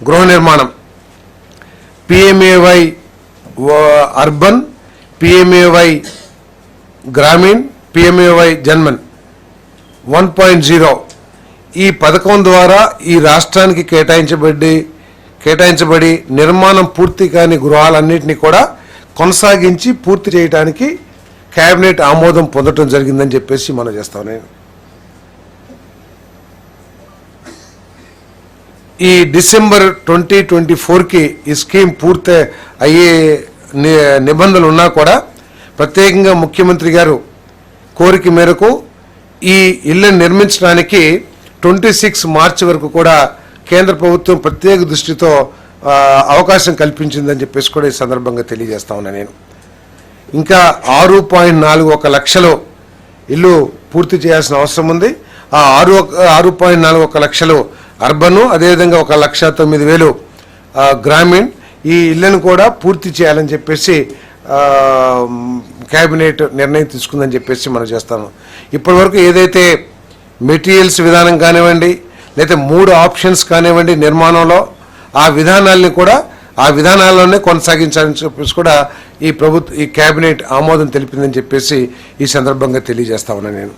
గృహ నిర్మాణం PMAY urban, PMAY Grameen, PMAY JANMAN 1.0 ఈ పథకం ద్వారా ఈ రాష్ట్రానికి కేటాయించబడి నిర్మాణం పూర్తి కాని గృహాలన్నింటినీ కూడా కొనసాగించి పూర్తి చేయడానికి కేబినెట్ ఆమోదం పొందడం జరిగిందని చెప్పేసి మనం చేస్తాం. నేను ఈ డిసెంబర్ 2024కి ఈ స్కీమ్ పూర్తి అయ్యే నిబంధనలు ఉన్నా కూడా ప్రత్యేకంగా ముఖ్యమంత్రి గారు కోరిక మేరకు ఈ ఇళ్లను నిర్మించడానికి 26 మార్చి వరకు కూడా కేంద్ర ప్రభుత్వం ప్రత్యేక దృష్టితో అవకాశం కల్పించిందని చెప్పేసి కూడా ఈ సందర్భంగా తెలియజేస్తా ఉన్నా. నేను ఇంకా 6.41 లక్షలు ఇల్లు పూర్తి చేయాల్సిన అవసరం ఉంది. ఆ 6.41 లక్షలు అర్బను, అదేవిధంగా 1,09,000 గ్రామీణ్ ఈ ఇళ్లను కూడా పూర్తి చేయాలని చెప్పేసి కేబినెట్ నిర్ణయం తీసుకుందని చెప్పేసి మనం చేస్తాము. ఇప్పటి వరకు ఏదైతే మెటీరియల్స్ విధానం కానివ్వండి, లేదా 3 ఆప్షన్స్ కానివ్వండి నిర్మాణంలో, ఆ విధానాల్లోనే కొనసాగించాలని చెప్పేసి కూడా ఈ కేబినెట్ ఆమోదం తెలిపిందని చెప్పేసి ఈ సందర్భంగా తెలియజేస్తా ఉన్నా నేను.